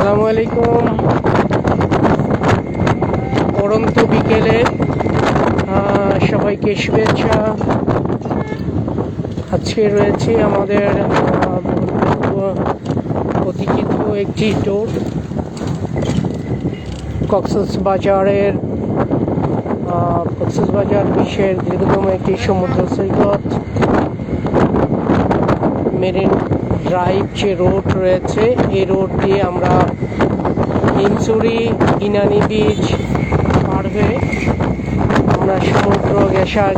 আসসালামু আলাইকুম। পড়ন্ত বিকেলে সবাইকে শুভেচ্ছা। আজকে রয়েছে আমাদের অতিথিত একটি ট্যুর কক্সবাজারের কক্সবাজার বিশ্বের দীর্ঘতম একটি সমুদ্র সৈকত মেরিন ড্রাইভ যে রোড রয়েছে, এই রোড দিয়ে আমরা হিমছড়ি ইনানি বিচ পার হয়ে আমরা সমুদ্র ঘেঁষার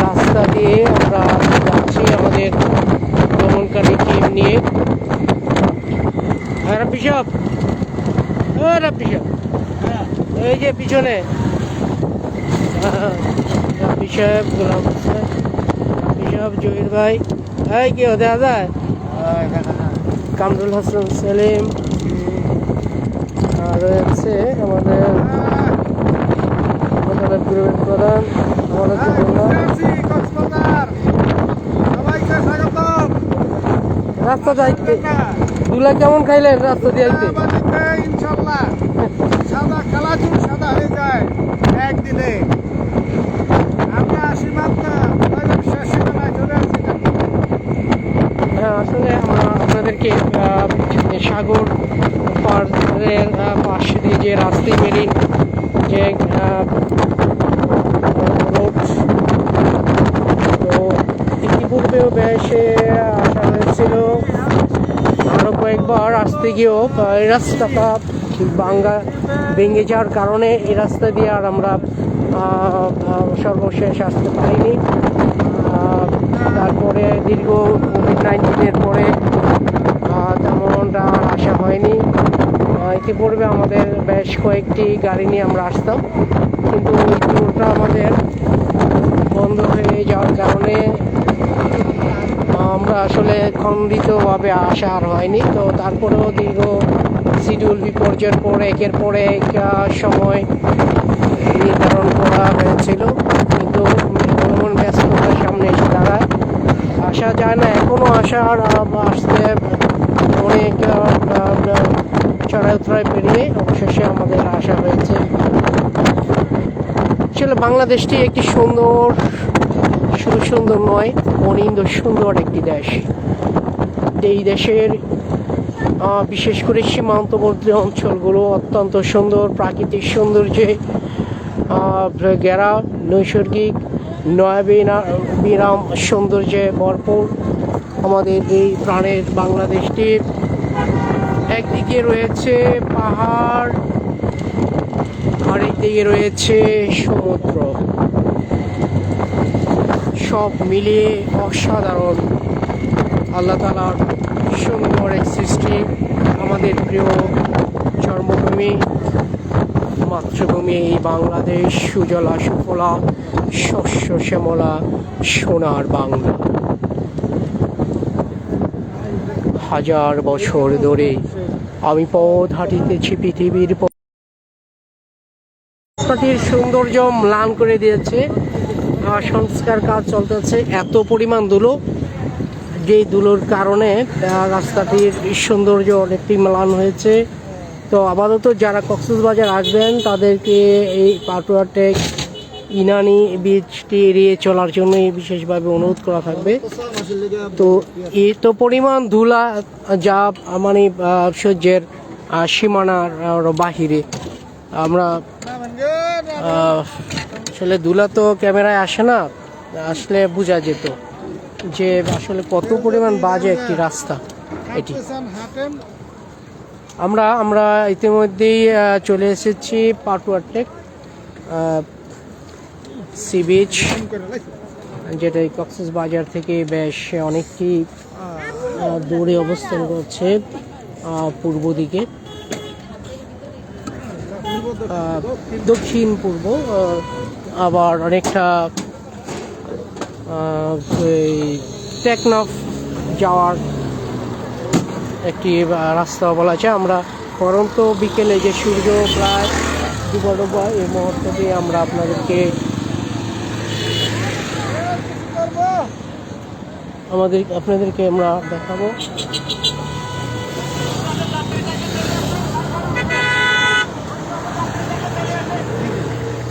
রাস্তা দিয়ে আমরা যাচ্ছি আমাদের ভ্রমণকারী টিম নিয়ে। এই যে পিছনে জহির ভাই, কি হতে দাদা কামরুল হাসান সেলিম রয়েছে আমাদের গ্রুপের প্রধান। রাস্তা যাইতে দুলা কেমন খাইলেন রাস্তা দিয়ে আইতে? ইনশাল্লাহ সাদা কালাচুর সাদা হয়ে যায় একদিনে। আমরা আসি মাত্র চলে আসি। হ্যাঁ, আসলে আপনাদেরকে সাগর পাড়ের পাশে দিয়ে যে রাস্তায় মেরিন যে রোড, তো ইতিপূর্বেও বেশে আসা হয়েছিল। আরও কয়েকবার আসতে গিয়েও এই রাস্তাটা ভেঙে যাওয়ার কারণে এই রাস্তা দিয়ে আর আমরা সর্বশেষ আসতে পারিনি। তারপরে দীর্ঘ কোভিড-19 পরে তেমনটা আর আসা হয়নি। ইতিপূর্বে আমাদের বেশ কয়েকটি গাড়ি নিয়ে আমরা আসতাম, কিন্তু ওই ট্যুরটা আমাদের বন্ধ হয়ে যাওয়ার কারণে আমরা আসলে খণ্ডিতভাবে আসা আর হয়নি। তো তারপরেও দীর্ঘ শিডিউল বিপর্যয়ের পর একের পর এক সময় নির্ধারণ করা হয়েছিল, কিন্তু ভ্রমণ ব্যস্ততার সামনে এসে দাঁড়ায়, আসা যায় না। এখনও আসার আসতে অনেক চড়াই উতরাই পেরিয়ে অবশেষে আমাদের আসা হয়েছে। আসলে বাংলাদেশটি একটি সুন্দর, শুধু সুন্দর নয়, অনিন্দ সুন্দর একটি দেশ। এই দেশের বিশেষ করে সীমান্তবর্তী অঞ্চলগুলো অত্যন্ত সুন্দর, প্রাকৃতিক সৌন্দর্যে ঘেরা, নৈসর্গিক নয়াবিরাম সৌন্দর্যে ভরপুর আমাদের এই প্রাণের বাংলাদেশটি। একদিকে রয়েছে পাহাড়, আরেকদিকে রয়েছে সমুদ্র, সব মিলিয়ে অসাধারণ আল্লাহ তাআলার সুন্দর এক সৃষ্টি। আমাদের প্রিয় জন্মভূমি, মাতৃভূমি এই বাংলাদেশ, সুজলা সুফলা শস্য শ্যামলা সোনার বাংলা। হাজার বছর ধরে আমি পথ হাঁটিতেছি পৃথিবীর সৌন্দর্য ম্লান করে দিয়েছে। সংস্কার কাজ চলতেছে, এত পরিমাণ ধুলো, যে ধুলোর কারণে রাস্তাটির সৌন্দর্য অনেকটি ম্লান হয়েছে। তো আপাতত যারা কক্সবাজার আসবেন তাদেরকে এই পাটুয়া টেক ইনানি বীচটি এড়িয়ে চলার জন্য বিশেষভাবে অনুরোধ করা থাকবে। তো এত পরিমাণ ধুলা যা মানে সহ্যের সীমানার বাহিরে। আমরা আসলে ধুলা তো ক্যামেরায় আসে না, আসলে বোঝা যেত যে আসলে কত পরিমাণ বাজে একটি রাস্তা এটি। আমরা ইতিমধ্যেই চলে এসেছি পাটুয়া টেক সি বিচ, যেটা কক্সবাজার থেকে বেশ অনেকটি দূরে অবস্থান করছে পূর্ব দিকে, দক্ষিণ পূর্ব, আবার অনেকটা টেকনাফ যাওয়ার একটি রাস্তা বলা যায়। আমরা পরন্ত বিকেলে যে সূর্য প্রায় ডুবা এই মুহূর্তে আমরা আপনাদেরকে আপনাদেরকে আমরা দেখাবো।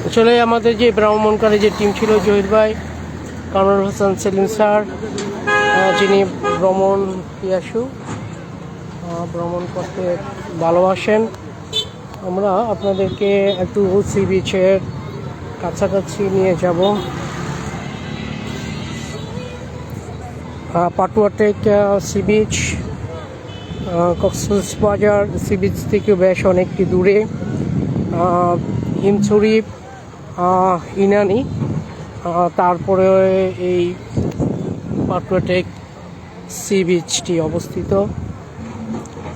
আসলে আমাদের যে ভ্রমণকারী যে টিম ছিল, জহির ভাই, কামরুল হাসান সেলিম স্যার, যিনি ভ্রমণ পিয়াসু, ভ্রমণ করতে ভালোবাসেন, আমরা আপনাদেরকে একটু সি বিচের কাছাকাছি নিয়ে যাব। Patuartek sea beach Cox's Bazar sea beach থেকে বেশ অনেকটি দূরে। হিমছড়ি, ইনানি, তারপরে এই পাটুয়াটেক সি বিচটি অবস্থিত।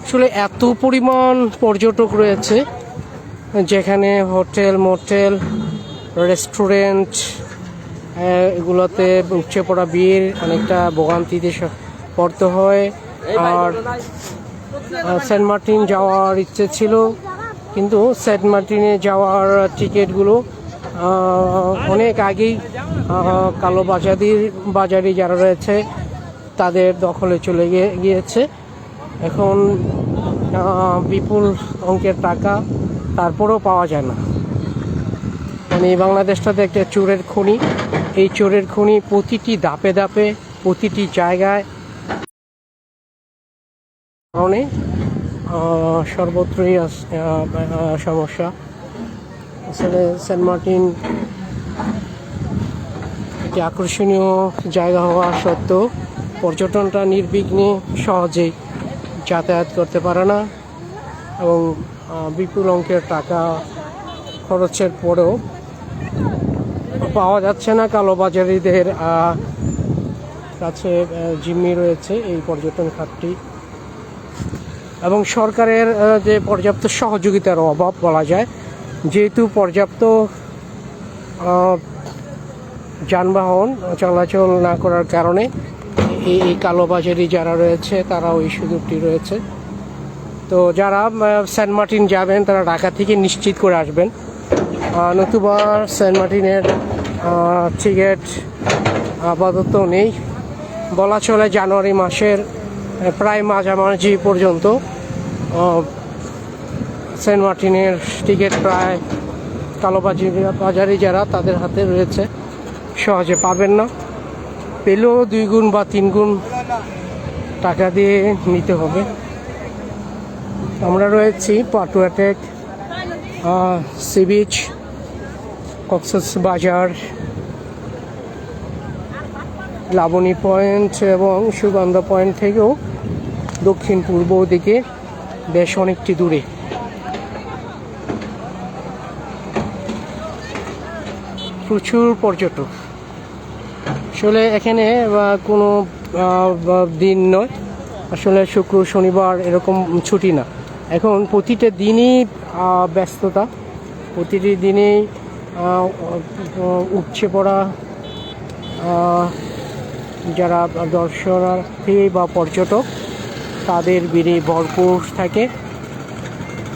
আসলে এত পরিমাণ পর্যটক রয়েছে, যেখানে হোটেল, মোটেল, রেস্টুরেন্ট, এগুলোতে উপচে পড়া ভিড়, অনেকটা ভোগান্তিতে পড়তে হয়। আর সেন্ট মার্টিন যাওয়ার ইচ্ছে ছিল, কিন্তু সেন্ট মার্টিনে যাওয়ার টিকিটগুলো অনেক আগেই কালো বাজারি যারা রয়েছে তাদের দখলে চলে গিয়েছে। এখন বিপুল অঙ্কের টাকা, তারপরেও পাওয়া যায় না। মানে বাংলাদেশটাতে একটা চোরের খনি। এই চোরের খনি প্রতিটি ধাপে ধাপে, প্রতিটি জায়গায় কারণে সর্বত্রই সমস্যা। আসলে সেন্ট মার্টিন একটি আকর্ষণীয় জায়গা হওয়া সত্ত্বেও পর্যটনটা নির্বিঘ্নে সহজেই যাতায়াত করতে পারে না, এবং বিপুল অঙ্কের টাকা খরচের পরেও পাওয়া যাচ্ছে না। কালোবাজারিদের কাছে জিম্মি রয়েছে এই পর্যটন খাতটি, এবং সরকারের যে পর্যাপ্ত সহযোগিতার অভাব বলা যায়, যেহেতু পর্যাপ্ত যানবাহন চলাচল না করার কারণে এই কালোবাজারি যারা রয়েছে তারা ওই সুযোগটি রয়েছে। তো যারা সেন্ট মার্টিন যাবেন তারা ঢাকা থেকে নিশ্চিত করে আসবেন, নতুবা সেন্ট মার্টিনের টিকিট আপাতত নেই। বলা চলে জানুয়ারি মাসের প্রায় মাঝামাঝি পর্যন্ত সেন্ট মার্টিনের টিকিট প্রায় কালোবাজারি যারা তাদের হাতে রয়েছে, সহজে পাবেন না। পেলেও 2 গুণ বা 3 গুণ টাকা দিয়ে নিতে হবে। আমরা রয়েছি Patuartek sea beach, Cox's Bazar, Laboni point এবং সুগন্ধা পয়েন্ট থেকেও দক্ষিণ পূর্ব দিকে বেশ অনেকটি দূরে। প্রচুর পর্যটক। আসলে এখানে কোনো দিন নয়, আসলে শুক্র শনিবার এরকম ছুটি না। এখন প্রতিটা দিনই ব্যস্ততা, প্রতিটি দিনেই উপচে পড়া যারা দর্শনার্থী বা পর্যটক তাদের ভিড়ে ভরপুর থাকে।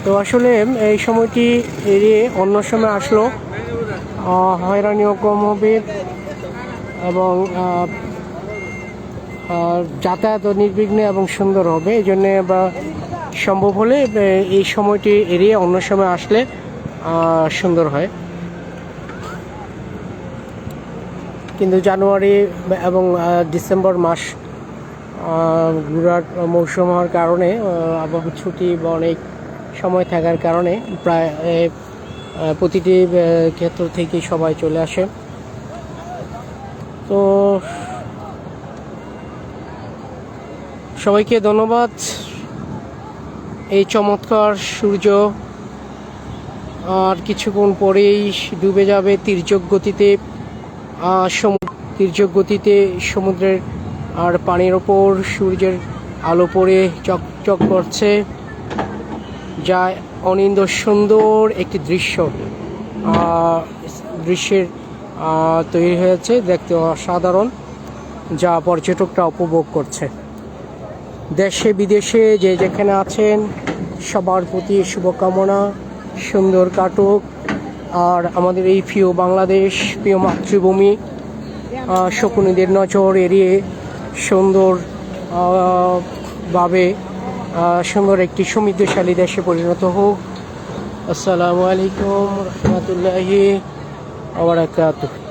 তো আসলে এই সময়টি এড়িয়ে অন্য সময় আসলো হয়রানিও কম হবে, এবং যাতায়াত নির্বিঘ্নে এবং সুন্দর হবে। এই জন্যে বা সম্ভব হলে এই সময়টি এড়িয়ে অন্য সময় আসলে সুন্দর হয়। কিন্তু জানুয়ারি এবং ডিসেম্বর মাস ঘোরার মৌসুম হওয়ার কারণে, আবহাওয়া ছুটি বা অনেক সময় থাকার কারণে প্রায় প্রতিটি ক্ষেত্র থেকে সবাই চলে আসে। তো সবাইকে ধন্যবাদ। এই চমৎকার সূর্য আর কিছুক্ষণ পরেই ডুবে যাবে তির্যক গতিতে। তির্যক গতিতে সমুদ্রের আর পানির ওপর সূর্যের আলো পড়ে চকচক করছে, যা অনিন্দ্য সুন্দর একটি দৃশ্যের তৈরি হয়েছে, দেখতে অসাধারণ, যা পর্যটকরা উপভোগ করছে। দেশে বিদেশে যে যেখানে আছেন সবার প্রতি শুভকামনা, সুন্দর কাটুক। আর আমাদের এই প্রিয় বাংলাদেশ, প্রিয় মাতৃভূমি শকুনিদের নজর এড়িয়ে সুন্দর ভাবে সুন্দর একটি সমৃদ্ধশালী দেশে পরিণত হোক। আসসালামু আলাইকুম রহমতুল্লাহি ওয়া বারাকাতুহু।